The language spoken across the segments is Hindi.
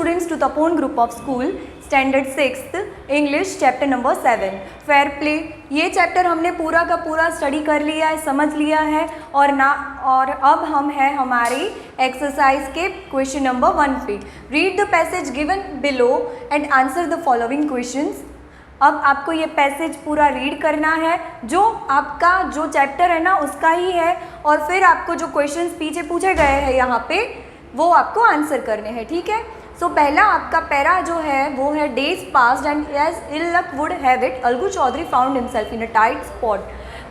students to Tapon group of school, standard 6th, English chapter number 7, fair play। ये चैप्टर हमने पूरा का पूरा स्टडी कर लिया है, समझ लिया है और अब हम हैं हमारी एक्सरसाइज के क्वेश्चन नंबर 1 पे। Read the passage given below and answer the following questions. अब आपको ये पैसेज पूरा रीड करना है, जो आपका जो चैप्टर है ना उसका ही है, और फिर आपको जो क्वेश्चंस पीछे पूछे गए हैं यहाँ पे वो आपको आंसर करने हैं, ठीक है। सो पहला आपका पैरा जो है वो है days passed and as ill luck would have it Algu Chaudhary found himself in a tight spot.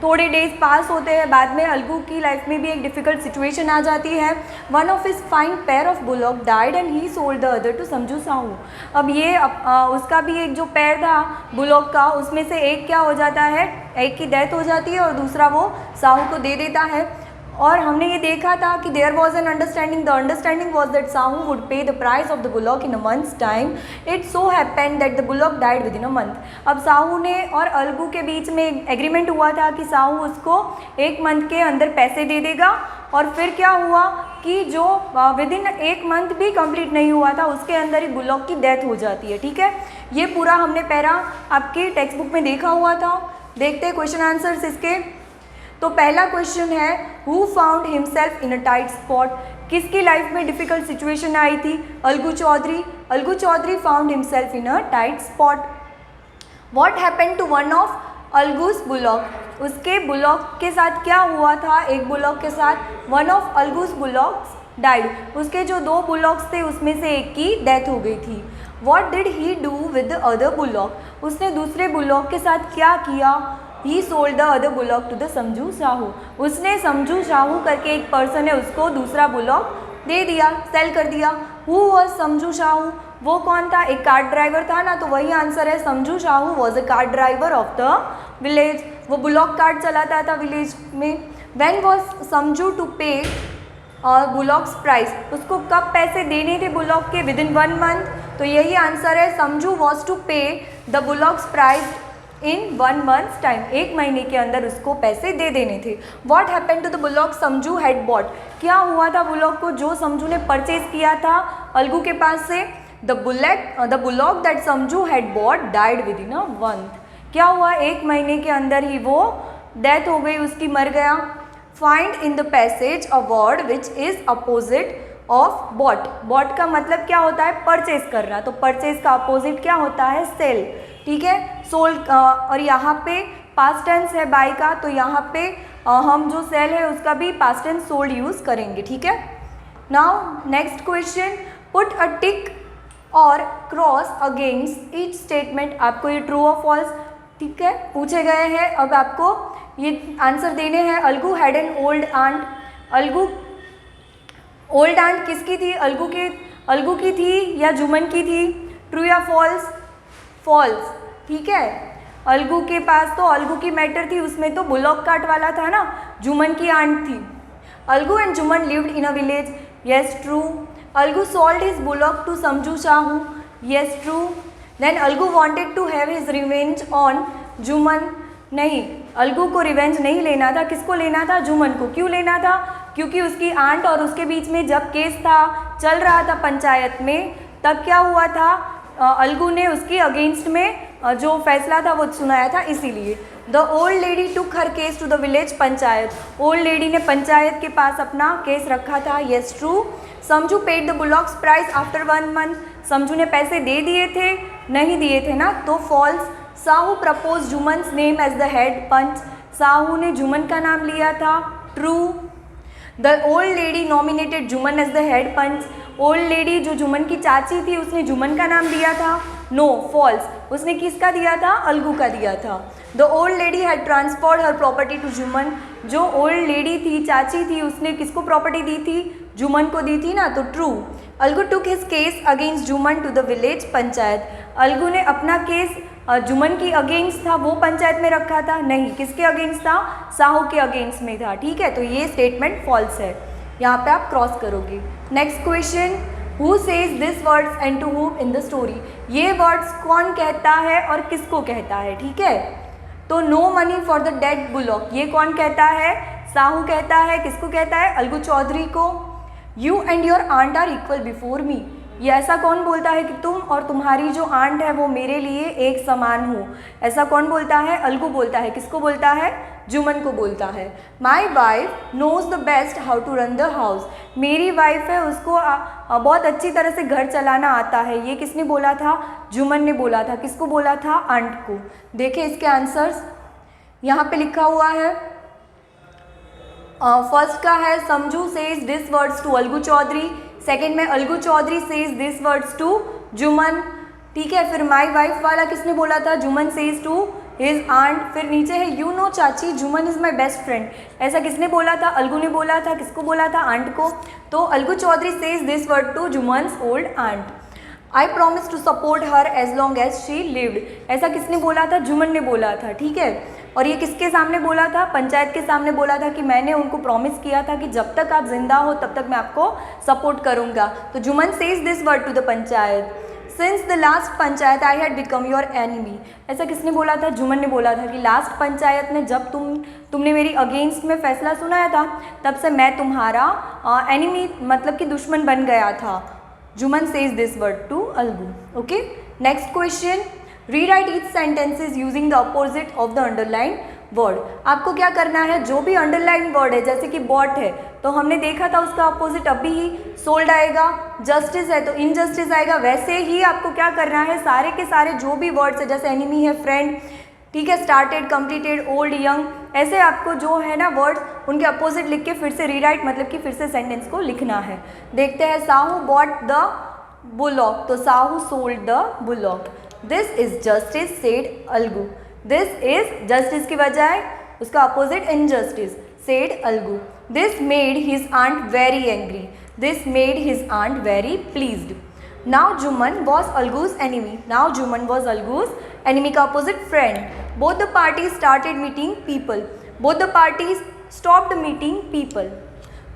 थोड़े डेज पास होते हैं, बाद में अलगू की लाइफ में भी एक डिफ़िकल्ट सिचुएशन आ जाती है। One of his fine pair of bullock died and he sold the other to Samjhu Sahu. अब ये उसका भी एक जो पैर था बुलॉक का, उसमें से एक क्या हो जाता है, एक की डेथ हो जाती है और दूसरा वो साहू को दे देता है। और हमने ये देखा था कि there was an understanding, the understanding was that Sahu would pay the price of the bullock in a month's time. It so happened that the bullock died within a month. अब साहू ने और अलगू के बीच में एग्रीमेंट हुआ था कि साहू उसको 1 मंथ के अंदर पैसे दे देगा, और फिर क्या हुआ कि जो विद इन 1 मंथ भी कंप्लीट नहीं हुआ था उसके अंदर ही बुलॉक की डेथ हो जाती है, ठीक है। ये पूरा हमने पैरा आपकी टेक्स्ट बुक में देखा हुआ था। देखते हैं क्वेश्चन आंसर्स इसके। तो पहला क्वेश्चन है who found himself in a tight spot. किसकी लाइफ में डिफ़िकल्ट सिचुएशन आई थी? Algu Chaudhary. Algu Chaudhary found himself in a tight spot. What happened to one of Algu's bullock. उसके बुलॉक के साथ क्या हुआ था? एक बुलॉक के साथ one of Algu's bullocks died. उसके जो 2 बुलॉक्स थे उसमें से एक की डेथ हो गई थी। What did he do with the other bullock. उसने दूसरे बुलॉक के साथ क्या किया? He sold the other bullock to the Samjhu Sahu. उसने समझू साहू करके एक पर्सन है उसको दूसरा बुलॉक दे दिया, सेल कर दिया। हु वॉज समझू साहू। वो कौन था? एक कार्ट ड्राइवर था ना, तो वही आंसर है। Samjhu Sahu was a cart driver of the village. वो बुलॉक कार्ट चलाता था विलेज में। When was Samjhu to pay bullocks price. उसको कब पैसे देने थे बुलॉक के? Within 1 month. तो यही आंसर है। Samjhu was to pay the bullocks price in 1 months time. 1 महीने के अंदर उसको पैसे दे देने थे। What happened to the bullock Samjhu had bought. क्या हुआ था बुलॉक को जो समझू ने परचेज किया था अलगू के पास से? द बुलॉक दैट समझू had bot died within a month. क्या हुआ? 1 महीने के अंदर ही वो डेथ हो गई, उसकी, मर गया। Find in the passage a word which is opposite of bought. Bought का मतलब क्या होता है? परचेज करना। तो परचेज का अपोजिट क्या होता है? सेल, ठीक है। सोल्ड, और यहाँ पे पास्ट टेंस है बाय का, तो यहाँ पे हम जो सेल है उसका भी पास्ट टेंस सोल्ड यूज़ करेंगे, ठीक है। Now next question, put a tick or cross against each statement. आपको ये ट्रू और फॉल्स, ठीक है, पूछे गए हैं। अब आपको ये आंसर देने हैं। Algu had an old aunt. Algu, old aunt किसकी थी? अलगू की थी या जुमन की थी? ट्रू या फॉल्स? फॉल्स, ठीक है। अलगू के पास तो अलगू की मैटर थी, उसमें तो बुलॉक कार्ट वाला था ना, जुमन की आंट थी। Algu and Juman lived in a village. Yes, true. Algu sold his bullock to Samjhu Sahu. Yes, true. Then Algu wanted to have his revenge on Juman. नहीं, अलगू को रिवेंज नहीं लेना था। किसको लेना था? जुमन को। क्यों लेना था? क्योंकि उसकी आंट और उसके बीच में जब केस था, चल रहा था पंचायत में, तब क्या हुआ था? अलगू ने उसकी अगेंस्ट में जो फैसला था वो सुनाया था, इसीलिए। The old lady took her case to the village panchayat. Old lady ने पंचायत के पास अपना केस रखा था। Yes, true. Samjhu paid the bullocks price after 1 month. Samjhu ने पैसे दे दिए थे? नहीं दिए थे ना, तो false. Sahu propose Juman's name as the head panch. Sahu ने जुमन का नाम लिया था। True. The old lady nominated Juman as the head panch. Old lady जो जुमन की चाची थी उसने जुमन का नाम दिया था। No, false. उसने किसका दिया था? अलगू का दिया था। The old lady had transferred her property to Jumman. जो ओल्ड लेडी थी, चाची थी, उसने किसको प्रॉपर्टी दी थी? जुमन को दी थी ना, तो true. Algu took his case against Jumman to the village panchayat. Algu ने अपना केस जुमन की अगेंस्ट था, वो पंचायत में रखा था? नहीं, किसके अगेंस्ट था? साहू के अगेंस्ट में था, ठीक है। तो ये स्टेटमेंट फॉल्स है, यहाँ पे आप क्रॉस करोगे। Next question, who says this words and to whom in the story. ये वर्ड्स कौन कहता है और किसको कहता है, ठीक है। तो no money for the dead bullock, ये कौन कहता है? साहू कहता है। किसको कहता है? अलगू चौधरी को। You and your aunt are equal before me, ये ऐसा कौन बोलता है कि तुम और तुम्हारी जो आंट है वो मेरे लिए एक समान हो? ऐसा कौन बोलता है? अलगू बोलता है। किसको बोलता है? जुमन को बोलता है। My wife knows the best how to run the house. मेरी वाइफ है, उसको बहुत अच्छी तरह से घर चलाना आता है। ये किसने बोला था? जुमन ने बोला था। किसको बोला था? आंट को। देखिए इसके आंसर्स यहाँ पे लिखा हुआ है। फर्स्ट का है Samjhu says this words to Algu Chaudhary. Second में Algu Chaudhary says this words to Juman. ठीक है, फिर माई वाइफ वाला किसने बोला था? Juman says to his aunt. फिर नीचे है you know chachi Juman is my best friend. ऐसा किसने बोला था? अलगू ने बोला था। किसको बोला था? आंट को। तो Algu Chaudhary says this word to Juman's old aunt. I promise to support her as long as she lived. ऐसा किसने बोला था? जुमन ने बोला था। ठीक है, और ये किसके सामने बोला था? पंचायत के सामने बोला था कि मैंने उनको प्रॉमिस किया था कि जब तक आप जिंदा हो तब तक मैं आपको सपोर्ट करूंगा। तो Jumman says this word to the panchayat. Since the last panchayat I had become your enemy. ऐसा किसने बोला था? जुमन ने बोला था कि लास्ट पंचायत में जब तुमने मेरी अगेंस्ट में फैसला सुनाया था तब से मैं तुम्हारा एनिमी मतलब कि दुश्मन बन गया था। Juman says this word to Algu. Okay, next question, rewrite each sentences using the opposite of the underline word. आपको क्या करना है? जो भी अंडरलाइन वर्ड है, जैसे कि बॉट है तो हमने देखा था उसका अपोजिट अभी ही सोल्ड आएगा, जस्टिस है तो इनजस्टिस आएगा। वैसे ही आपको क्या करना है? सारे के सारे जो भी वर्ड्स है, जैसे एनिमी है, फ्रेंड, ठीक है, स्टार्टेड, कंप्लीटेड, ओल्ड, यंग, ऐसे आपको जो है ना वर्ड्स उनके अपोजिट लिख के फिर से रीराइट मतलब कि फिर से सेंटेंस को लिखना है। देखते हैं, साहू बॉट द बुलॉक, तो Sahu sold the bullock. This is justice said Algu. This is justice की बजाय उसका opposite injustice, said Algu. This made his aunt very angry. This made his aunt very pleased. Now Juman was Algu's enemy. Now Juman was Algu's enemy का opposite friend. Both the parties started meeting people. Both the parties stopped meeting people.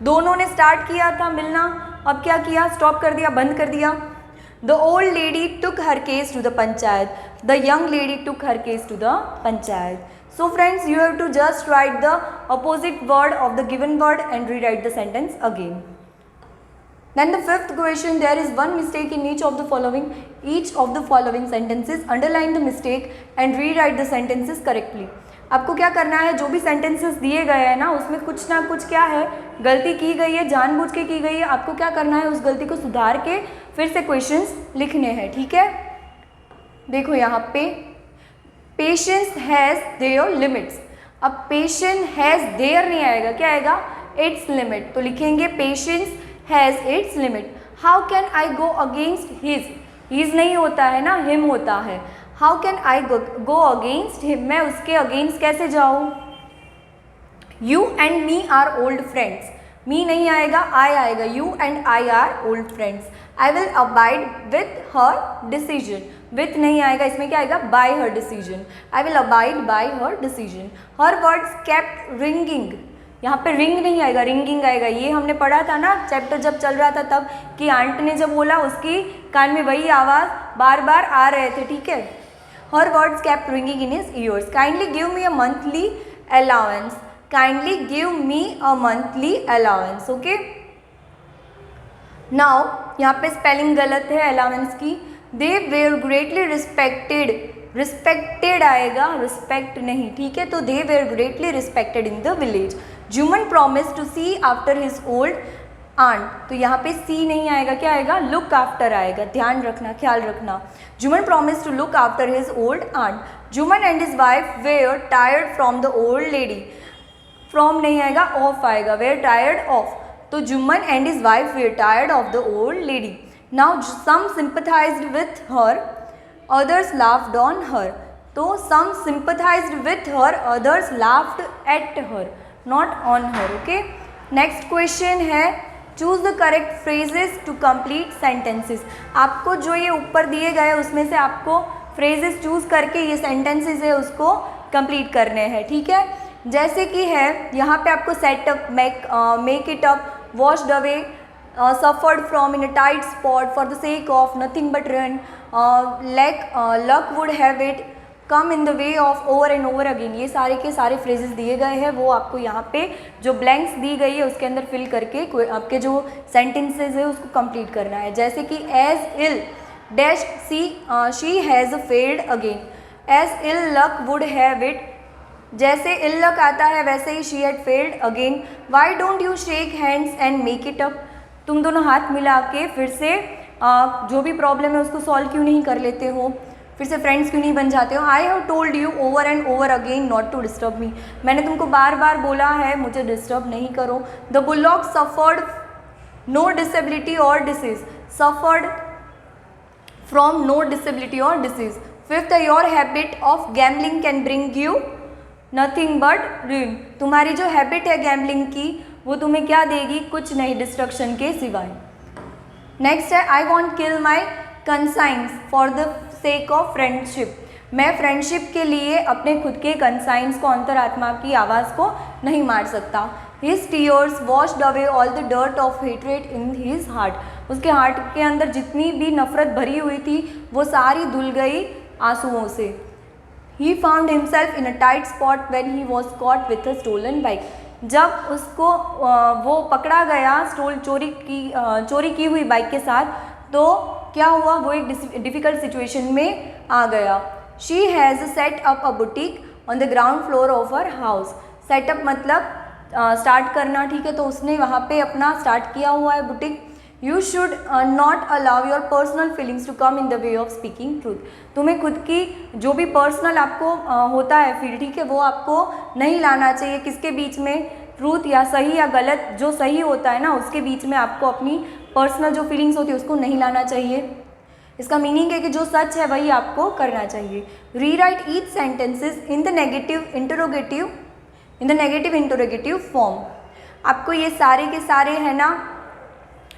दोनों ने स्टार्ट किया था मिलना, अब क्या किया? स्टॉप कर दिया, बंद कर दिया। The old lady took her case to the panchayat. The young lady took her case to the panchayat. So friends, you have to just write the opposite word of the given word and rewrite the sentence again. Then the fifth question, there is one mistake in each of the following. Each of the following sentences, underline the mistake and rewrite the sentences correctly. आपको क्या करना है? जो भी सेंटेंसेस दिए गए हैं ना उसमें कुछ ना कुछ क्या है, गलती की गई है, जानबूझ के की गई है। आपको क्या करना है? उस गलती को सुधार के फिर से क्वेश्चंस लिखने हैं। ठीक है, देखो यहाँ पे पेशेंस हैज़ देयर लिमिट्स। अब पेशेंस हैज़ देयर नहीं आएगा, क्या आएगा? Its limit. तो लिखेंगे patience has its limit. How can I go against his? His नहीं होता है ना, हिम होता है। How can I go against him? मैं उसके अगेंस्ट कैसे जाऊँ? You and me are old friends. Me नहीं आएगा, आई आएगा। You and I are old friends. I will abide with her decision. With नहीं आएगा, इसमें क्या आएगा? Bye her decision. I will abide by her decision. Her words kept ringing. यहाँ पे रिंग नहीं आएगा, रिंगिंग आएगा। ये हमने पढ़ा था ना चैप्टर जब चल रहा था तब, कि आंट ने जब बोला उसकी कान में वही आवाज़ बार बार आ रहे थे। ठीक है, her words kept ringing in his ears. Kindly give me a monthly allowance. Kindly give me a monthly allowance. Okay, now यहाँ पे स्पेलिंग गलत है अलाउंस की। They were greatly respected. Respected आएगा, रिस्पेक्ट नहीं। ठीक है, तो they were greatly respected in the village. Jumman promise to see after his old aunt. तो यहाँ पे सी नहीं आएगा, क्या आएगा? लुक आफ्टर आएगा। ध्यान रखना, ख्याल रखना। Juman promise to look after his old aunt. Juman and his wife were tired from the old lady. From नहीं आएगा, ऑफ आएगा। Were tired of. तो Juman and his wife were tired of the old lady. Now some sympathised with her, others laughed on her. तो some sympathised with her, others laughed at her, not on her. Okay, next question है choose the correct phrases to complete sentences. आपको जो ये ऊपर दिए गए उसमें से आपको फ्रेजेस चूज करके ये सेंटेंसेस है उसको कंप्लीट करने हैं। ठीक है, जैसे कि है यहाँ पे आपको setup, make it up, washed away, suffered from in a tight spot for the sake of, nothing but run, luck would have it, come in the way of over and over again, ये सारे के सारे फ्रेजेस दिए गए हैं, वो आपको यहाँ पे जो ब्लैंक्स दी गई है उसके अंदर फिल करके आपके जो सेंटेंसेज है उसको कंप्लीट करना है। जैसे कि as ill dash she has failed again, as ill luck would have it, जैसे इल लक आता है वैसे ही she had failed again. Why don't you shake hands and make it up, तुम दोनों हाथ मिला के फिर से जो भी प्रॉब्लम है उसको सॉल्व क्यों नहीं कर लेते हो, फिर से फ्रेंड्स क्यों नहीं बन जाते हो। I have told you over and over again not to disturb me, मैंने तुमको बार बार बोला है मुझे डिस्टर्ब नहीं करो। The bullock suffered no disability or disease, suffered from no disability or disease. Fifth, your habit of gambling can bring you nothing but ruin, तुम्हारी जो हैबिट है गैम्बलिंग की वो तुम्हें क्या देगी, कुछ नहीं, डिस्ट्रक्शन के सिवाय। नेक्स्ट है I want kill my conscience for the sake of friendship, मैं फ्रेंडशिप के लिए अपने खुद के कंसाइंस को, अंतरात्मा की आवाज़ को नहीं मार सकता। His tears washed away all the dirt of hatred in his heart, उसके हार्ट के अंदर जितनी भी नफरत भरी हुई थी वो सारी धुल गई आंसुओं से। He found himself in a tight spot when he was caught with a stolen bike, जब उसको वो पकड़ा गया चोरी की हुई बाइक के साथ, तो क्या हुआ, वो एक डिफ़िकल्ट सिचुएशन में आ गया। She has set up a boutique on the ground floor of her house, setup मतलब स्टार्ट करना, ठीक है, तो उसने वहाँ पे अपना स्टार्ट किया हुआ है boutique. You should not allow your personal feelings to come in the way of speaking truth, तुम्हें खुद की जो भी पर्सनल आपको होता है फील, ठीक है, वो आपको नहीं लाना चाहिए किसके बीच में, ट्रूथ या सही या गलत, जो सही होता है ना उसके बीच में आपको अपनी पर्सनल जो फीलिंग्स होती है उसको नहीं लाना चाहिए। इसका मीनिंग है कि जो सच है वही आपको करना चाहिए। Rewrite each sentences in the negative interrogative form, आपको ये सारे के सारे है ना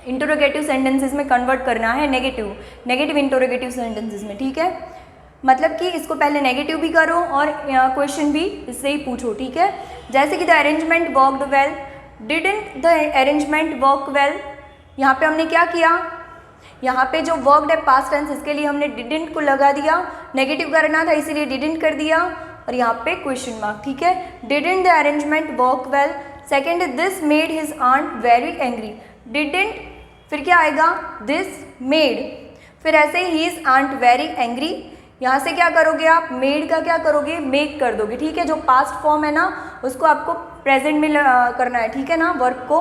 इंटरोगेटिव सेंटेंसेस में कन्वर्ट करना है नेगेटिव इंटरोगेटिव सेंटेंसेस में, ठीक है, मतलब कि इसको पहले नेगेटिव भी करो और क्वेश्चन भी इससे ही पूछो, ठीक है। जैसे कि the arrangement worked well, didn't the arrangement work well, यहाँ पे हमने क्या किया, यहाँ पे जो वर्कड है पास्ट टेंस, इसके लिए हमने डिडंट को लगा दिया, नेगेटिव करना था इसीलिए डिडंट कर दिया और यहाँ पे क्वेश्चन मार्क, ठीक है। Didn't the arrangement work well. Second, this made his aunt very angry, didn't फिर क्या आएगा, दिस मेड, फिर ऐसे ही हिज आंट वेरी एंग्री, यहाँ से क्या करोगे आप, मेड का क्या करोगे, मेक कर दोगे, ठीक है, जो पास्ट फॉर्म है ना उसको आपको प्रेजेंट में करना है, ठीक है ना, वर्ब को।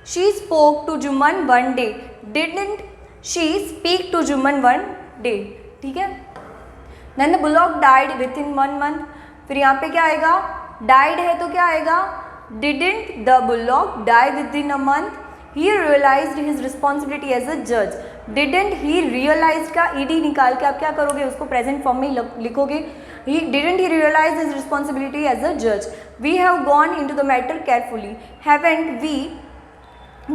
She spoke to Juman one day, didn't she speak to Juman one day, ठीक है। Then the bullock died within 1 month, फिर यहाँ पे क्या आएगा, डाइड है तो क्या आएगा, didn't the bullock die within a month, he realised his responsibility as a जज, डिडंट ही रियलाइज्ड का ईडी निकाल के आप क्या करोगे, उसको प्रेजेंट फॉर्म में लिखोगे, he didn't he realise his responsibility as a जज। We have gone into the matter carefully, haven't we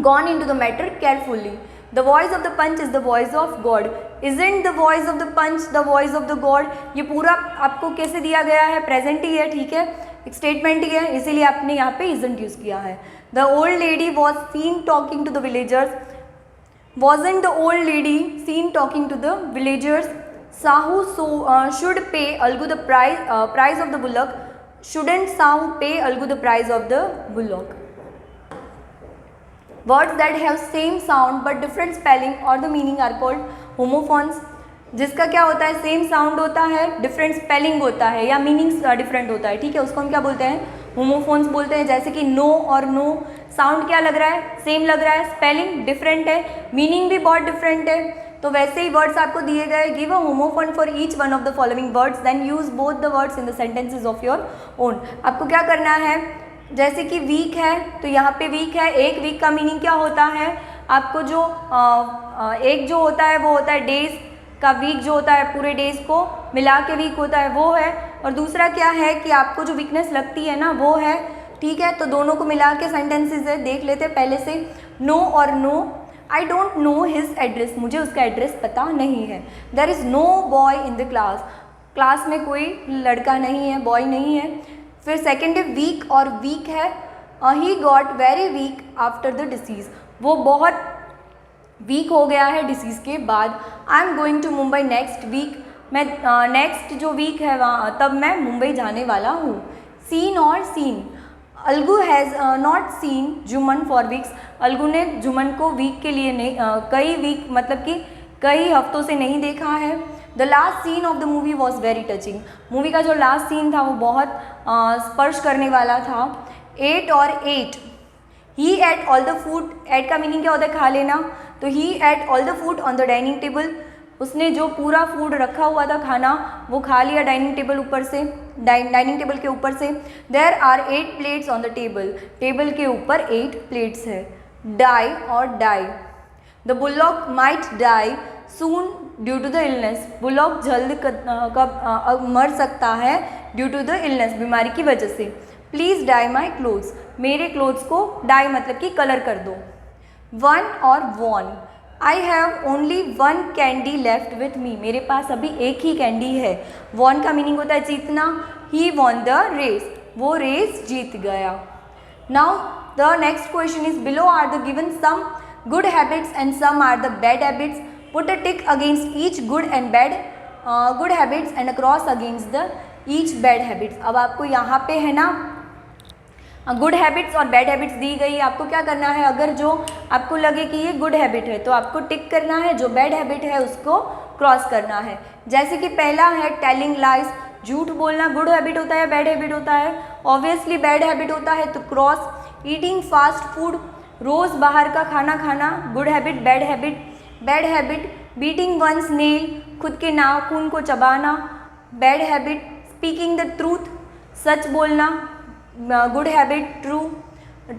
gone into the matter carefully. The voice of the punch is the voice of God. Isn't the voice of the punch the voice of the God? ये पूरा आपको कैसे दिया गया है, प्रेजेंट ही है, ठीक है, एक स्टेटमेंट ही है, इसीलिए आपने यहाँ पे isn't यूज़ किया है। The old lady was seen talking to the villagers. Wasn't the old lady seen talking to the villagers? Sahu should pay Algu the price of the bullock. Shouldn't Sahu pay Algu the price of the bullock? Words that have same sound but different spelling or the meaning are called homophones. जिसका क्या होता है, सेम साउंड होता है, डिफरेंट स्पेलिंग होता है या मीनिंग डिफरेंट होता है, ठीक है, उसको हम क्या बोलते हैं, होमोफोन्स बोलते हैं। जैसे कि नो और नो, साउंड क्या लग रहा है, सेम लग रहा है, स्पेलिंग डिफरेंट है, मीनिंग भी बहुत डिफरेंट है, तो वैसे ही वर्ड्स आपको दिए गए, give a homophone for each one of the following words then use both the words in the sentences of your own. आपको क्या करना है, जैसे कि वीक है तो यहाँ पे वीक है, एक वीक का मीनिंग क्या होता है, आपको जो एक जो होता है वो होता है डेज का, वीक जो होता है पूरे डेज को मिला के वीक होता है वो है, और दूसरा क्या है कि आपको जो वीकनेस लगती है ना वो है, ठीक है, तो दोनों को मिला के सेंटेंसेज है, देख लेते हैं पहले से। नो और know, I don't know his address, मुझे उसका एड्रेस पता नहीं है। There is no boy in the class, class में कोई लड़का नहीं है, बॉय नहीं है। फिर सेकेंड है वीक और वीक है, he got very weak after the disease, वो बहुत वीक हो गया है डिसीज़ के बाद। I am going to Mumbai next week, मैं नेक्स्ट जो वीक है वहाँ तब मैं मुंबई जाने वाला हूँ। सीन और scene, Algu has not seen Jumman for weeks. Algu ने जुमन को वीक के लिए नहीं कई वीक मतलब कि कई हफ्तों से नहीं देखा है। The last scene of the movie was very touching. Movie का जो लास्ट सीन था वो बहुत स्पर्श करने वाला था। 8 और 8, he ate all the food, ate का मीनिंग क्या होता है, खा लेना, तो he ate all the food on the dining table, उसने जो पूरा फूड रखा हुआ था खाना वो खा लिया डाइनिंग टेबल ऊपर से, डाइनिंग टेबल के ऊपर से। There are 8 plates on the table, table के ऊपर 8 प्लेट्स है। डाई और dye, the bullock might die soon due to the illness, bullock जल्द कब मर सकता है ड्यू टू द इलनेस, बीमारी की वजह से। प्लीज़ डाई माई क्लोथ्स, मेरे क्लोथ्स को डाई मतलब कि कलर कर दो। 1 और won, I have only 1 candy left with me, मेरे पास अभी एक ही कैंडी है। वॉन का मीनिंग होता है जीतना। ही वॉन द रेस, वो रेस जीत गया। Now the next question is below are the given some good habits and some are the bad habits, put a tick against each good and bad good habits and across against the each bad habits. अब आपको यहाँ पे है ना गुड हैबिट्स और बैड हैबिट्स दी गई। आपको क्या करना है, अगर जो आपको लगे कि ये गुड हैबिट है तो आपको टिक करना है, जो बैड हैबिट है उसको क्रॉस करना है। जैसे कि पहला है टेलिंग लाइज, झूठ बोलना गुड हैबिट होता है बैड हैबिट होता है, ऑब्वियसली बैड हैबिट होता है तो क्रॉस। ईटिंग फास्ट फूड, रोज़ बाहर का खाना खाना, good habit bad habit. Bad habit biting one's nail, खुद के नाखून को चबाना, bad habit. Speaking the truth, सच बोलना, गुड हैबिट ट्रू,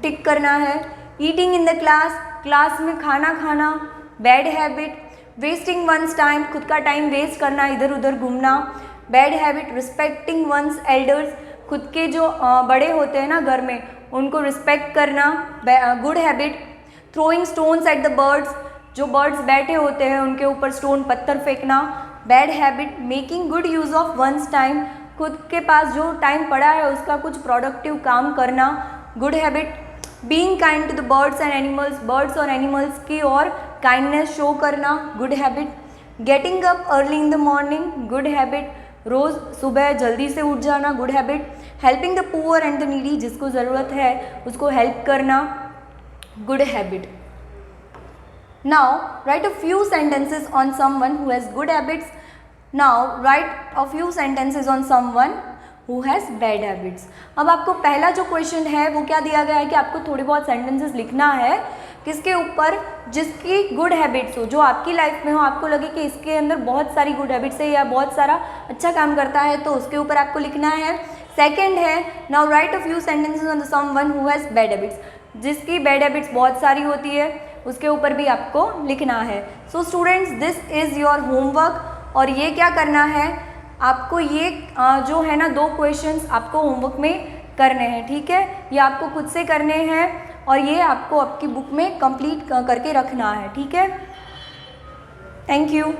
टिक करना है। Eating in the class, class में खाना खाना, bad habit. Wasting one's time, खुद का टाइम वेस्ट करना, इधर उधर घूमना, bad habit. Respecting one's elders, खुद के जो बड़े होते हैं ना घर में उनको रिस्पेक्ट करना, good habit. Throwing stones at the birds, जो बर्ड्स बैठे होते हैं उनके ऊपर स्टोन पत्थर फेंकना, bad habit. Making good use of one's time, खुद के पास जो टाइम पड़ा है उसका कुछ प्रोडक्टिव काम करना, good habit. Being kind to the birds and animals, birds और एनिमल्स की और काइंडनेस शो करना, good habit. Getting up early in the morning, good habit, रोज़ सुबह जल्दी से उठ जाना, good habit. Helping the poor and the needy, जिसको ज़रूरत है उसको हेल्प करना, good habit. Now write a few sentences on someone who has good habits. Now write a few sentences on someone who has bad habits. अब आपको पहला जो क्वेश्चन है वो क्या दिया गया है कि आपको थोड़े बहुत सेंटेंसेस लिखना है किसके ऊपर, जिसकी गुड हैबिट्स हो, जो आपकी लाइफ में हो, आपको लगे कि इसके अंदर बहुत सारी गुड हैबिट्स है या बहुत सारा अच्छा काम करता है तो उसके ऊपर आपको लिखना है। सेकेंड है now write a few sentences on someone who has bad habits, जिसकी बैड हैबिट्स बहुत सारी होती है उसके ऊपर भी आपको लिखना है। So students this is your homework, और ये क्या करना है आपको, ये जो है ना 2 क्वेश्चंस आपको होमवर्क में करने हैं, ठीक है, ये आपको खुद से करने हैं और ये आपको आपकी बुक में कंप्लीट करके रखना है, ठीक है। Thank you.